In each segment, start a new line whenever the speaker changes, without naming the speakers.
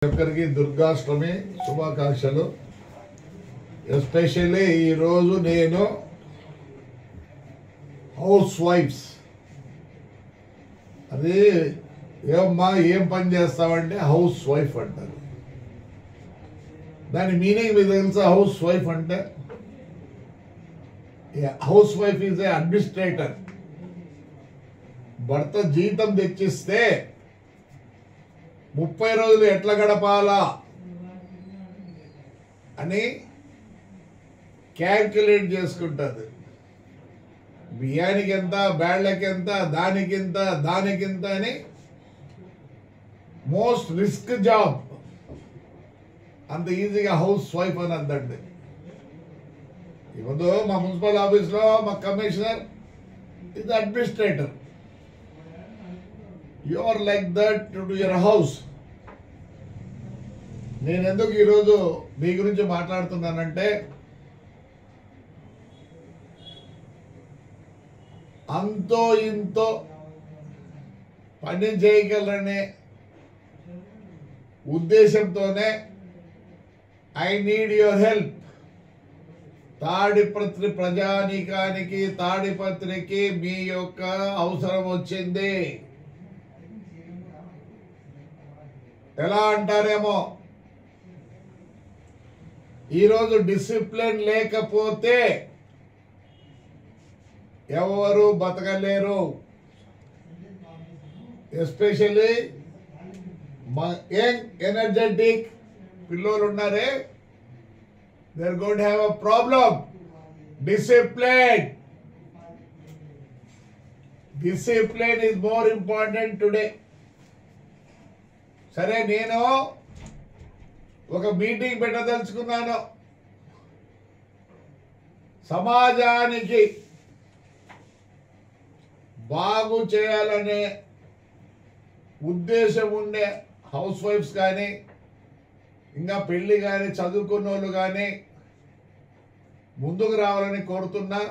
ఒక్కరికి దుర్గాష్టమి శుభాకాంక్షలు. ఎస్పెషల్లీ ఈరోజు నేను హౌస్ వైఫ్స్ అది ఏమ్మా ఏం పని చేస్తావంటే హౌస్ వైఫ్ అంటారు. దాని మీనింగ్ మీకు తెలుసా? హౌస్ వైఫ్ అంటే house wife is a administrator. భర్త జీతం తెచ్చిస్తే 30 రోజులు ఎట్లా గడపాలా అని క్యాల్కులేట్ చేసుకుంటుంది. బియ్యానికి ఎంత, బ్యాళ్ళకి ఎంత, దానికింత అని. Most risk job. అంత ఈజీగా హౌస్ వైఫ్ అని అందండి. ఇప్పుడు మా మున్సిపల్ ఆఫీస్లో మా commissioner is administrator. You are like that to do your house. నేను ఎందుకు ఈరోజు మీ గురించి మాట్లాడుతున్నానంటే, అంతో ఇంతో పని చేయగలరనే ఉద్దేశంతోనే I need your help. Tadipatri ప్రజానీకానికి, తాడిపత్రికి మీ యొక్క అవసరం వచ్చింది. ఎలా అంటారేమో, ఈరోజు డిసిప్లిన్ లేకపోతే ఎవరు బతకలేరు. ఎస్పెషల్లీ యంగ్ ఎనర్జెటిక్ పిల్లలు ఉన్నారే, they are going to have a problem. Discipline is more important today. సరే, నేను ఒక మీటింగ్ పెట్టదలుచుకున్నాను. సమాజానికి బాగు చేయాలనే ఉద్దేశం ఉండే హౌస్ వైఫ్స్ కానీ, ఇంకా పెళ్లి కానీ, చదువుకున్న వాళ్ళు కానీ ముందుకు రావాలని కోరుతున్నా.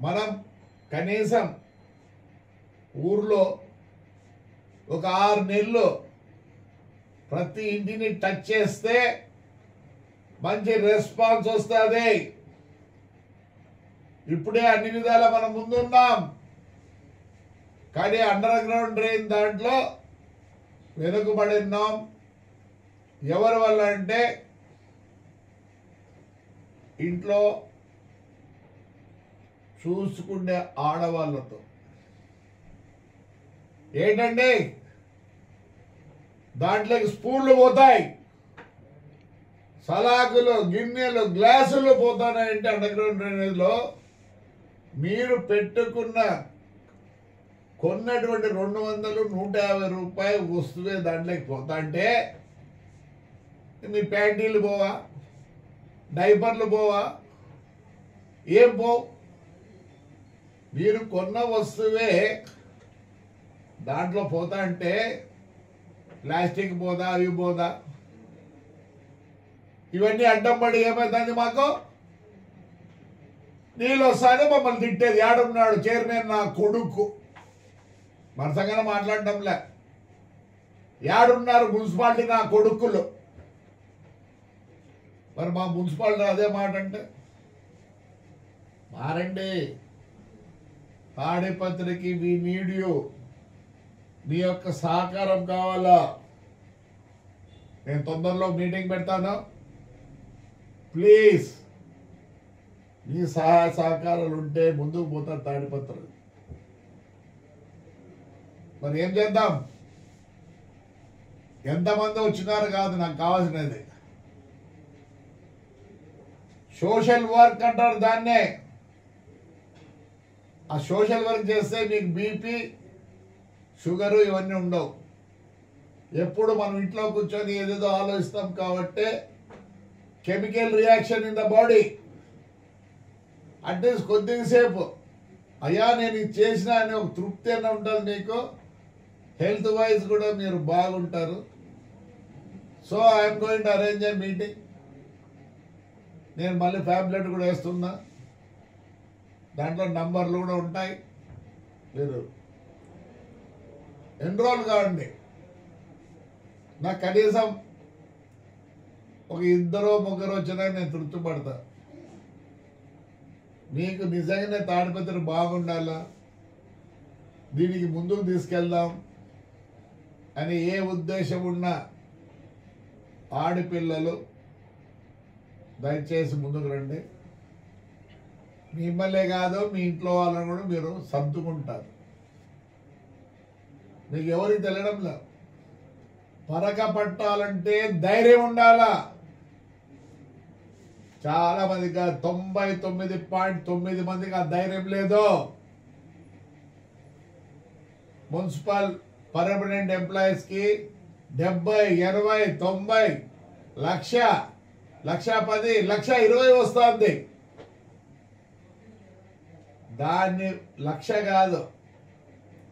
మనం కనీసం ఊర్లో ఒక 6 నెలలు ప్రతి ఇంటిని టచ్ చేస్తే మంచి రెస్పాన్స్ వస్తుంది. ఇప్పుడే అన్ని విధాలా మనం ముందున్నాం, కానీ అండర్ గ్రౌండ్ డ్రైన్ దాంట్లో వెనుకబడి ఉన్నాం. ఎవరి వల్ల అంటే ఇంట్లో చూసుకునే ఆడవాళ్ళతో. ఏంటండి, దాంట్లోకి స్పూన్లు పోతాయి, సలాకులు, గిన్నెలు, గ్లాసులు పోతాయంటే అండర్ గ్రౌండ్ డ్రైనేజ్ లో మీరు కొన్నటువంటి 200-150 రూపాయలు వస్తువే దాంట్లోకి పోతా అంటే మీ ప్యాంటీలు పోవా, డైపర్లు పోవా, ఏం పోవు. మీరు కొన్న వస్తువే దాంట్లో పోతా అంటే ప్లాస్టిక్ పోదా, అవి పోదా, ఇవన్నీ అడ్డం పడి ఏమైంది మాకు? నీళ్ళు వస్తానే మమ్మల్ని తిట్టేది. ఏడున్నాడు చైర్మన్ నా కొడుకు, మనసంగానే మాట్లాడటంలే. ఏడున్నారు మున్సిపాలిటీ నా కొడుకులు. మరి మా మున్సిపాలిటీ అదే మాట అంటే మారండి. తాడిపత్రికి వి నీడ్ యూ. మీ యొక్క సహకారం కావాలా. నేను తొందరలో మీటింగ్ పెడతాను. ప్లీజ్ మీ సహాయ సహకారాలు ఉంటే ముందుకు పోతారు తాడిపత్రి. మరి ఏం చేద్దాం? ఎంతమంది వచ్చినారు కాదు నాకు కావాల్సినది. సోషల్ వర్క్ అంటారు దాన్నే. ఆ సోషల్ వర్క్ చేస్తే మీకు బీపీ, షుగరు ఇవన్నీ ఉండవు. ఎప్పుడు మనం ఇంట్లో కూర్చొని ఏదేదో ఆలోచిస్తాం కాబట్టి chemical reaction in the body. At least కొద్దిసేపు అయ్యా నేను ఇది చేసిన అనే ఒక తృప్తి అన్న ఉంటుంది మీకు. హెల్త్ వైజ్ కూడా మీరు బాగుంటారు. So I'm going to arrange A meeting. నేను మళ్ళీ ఫ్యాబ్లెట్ కూడా వేస్తున్నా. దాంట్లో నంబర్లు కూడా ఉంటాయి. మీరు ఎన్రోల్ కావండి. నాకు కనీసం ఒక ఇద్దరో ముగ్గురు వచ్చినా నేను తృప్తి పడతా. మీకు నిజంగానే తాడిపత్రి బాగుండాలా, దీనికి ముందుకు తీసుకెళ్దాం అని ఏ ఉద్దేశం ఉన్నా ఆడపిల్లలు దయచేసి ముందుకు రండి. మిమ్మల్నే కాదు మీ ఇంట్లో వాళ్ళని కూడా మీరు సర్దుకుంటారు. మీకు ఎవరికి తెలియడంలా. పరక పట్టాలంటే ధైర్యం ఉండాలా. చాలా మందికి 99.9 మందికి ఆ ధైర్యం లేదు. మున్సిపల్ పర్మనెంట్ ఎంప్లాయీస్ కి 70, 80, 90, 1,00,000, 1,10,000, 1,20,000 వస్తుంది. దాన్ని 1,00,000 కాదు,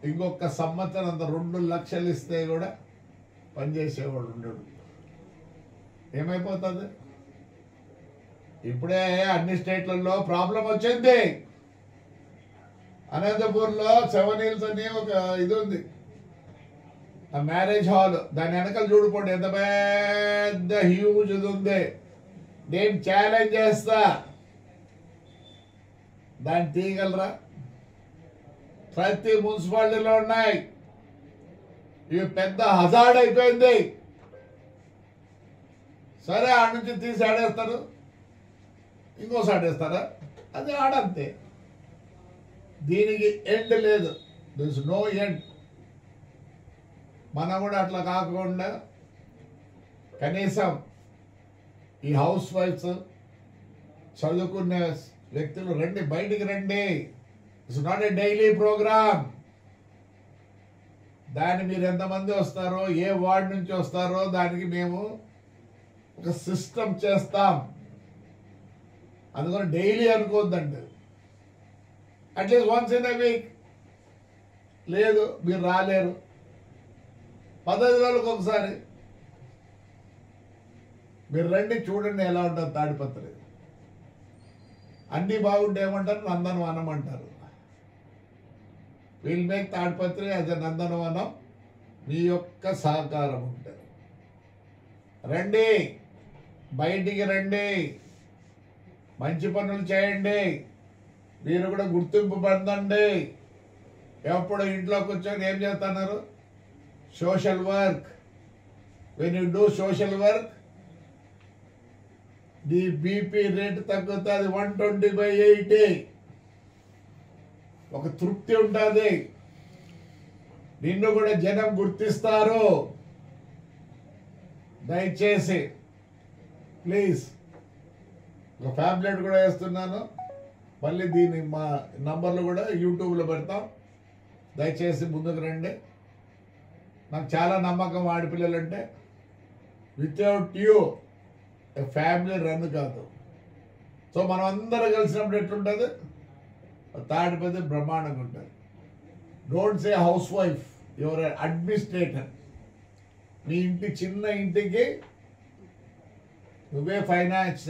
ఇంకొక సంవత్సరం అంత 2 లక్షలు ఇస్తే కూడా పనిచేసేవాడు ఉండడు. ఏమైపోతుంది? ఇప్పుడే అన్ని స్టేట్లలో ప్రాబ్లం వచ్చింది. అనంతపూర్లో 7 Hills అని ఒక ఇది ఉంది, ఆ మ్యారేజ్ హాల్. దాని వెనకాల చూడుకోండి ఎంత పెద్ద హ్యూజ్ ఇది ఉంది. నేను ఛాలెంజ్ చేస్తా, దాన్ని తీయగలరా? ప్రతి మున్సిపాలిటీలో ఉన్నాయి. ఇవి పెద్ద హజార్డ్ అయిపోయింది. సరే, ఆడ నుంచి తీసి ఆడేస్తారు, ఇంకోసి ఆడేస్తారా? అది ఆడంతే. దీనికి ఎండ్ లేదు. This no end. మనం కూడా అట్లా కాకుండా కనీసం ఈ హౌస్ వైఫ్స్, చదువుకునే వ్యక్తులు రండి, బయటికి రండి. It's not a daily programme. దాన్ని మీరు ఎంతమంది వస్తారో, ఏ వార్డు నుంచి వస్తారో దానికి మేము ఒక సిస్టమ్ చేస్తాం. అందుకని డైలీ అనుకోవద్దండి, at least once in a week. లేదు మీరు రాలేరు, 15 రోజులకు ఒకసారి మీరు రండి, చూడండి ఎలా ఉంటుంది తాడిపత్రి. అన్నీ బాగుంటే ఏమంటారు? నందనవనం అంటారు. Will make Tadipatri as a నందనవనం. మీ యొక్క సహకారం ఉంటుంది. రండి, బయటికి రండి, మంచి పనులు చేయండి. మీరు కూడా గుర్తింపు పొందండి. ఎప్పుడు ఇంట్లో కూర్చొని ఏం చేస్తున్నారు? Social work. When you do social work, the BP rate తగ్గుతుంది 120/80. ఒక తృప్తి ఉంటుంది. నిన్ను కూడా జనం గుర్తిస్తారు. దయచేసి ప్లీజ్ ఒక ఫ్యాబ్లెట్ కూడా వేస్తున్నాను. మళ్ళీ దీని మా నంబర్లు కూడా యూట్యూబ్లో పెడతాం. దయచేసి ముందుకు రండి. నాకు చాలా నమ్మకం ఆడపిల్లలంటే. వితౌట్ యూ ఫ్యామిలీ రన్ కాదు. సో మనం అందరం కలిసినప్పుడు ఎట్లుంటుంది? తాడిపత్రి బ్రహ్మాండంగా ఉంటుంది. Don't say housewife, your administrator. మీ ఇంటి చిన్న ఇంటికి నువ్వే ఫైనాన్స్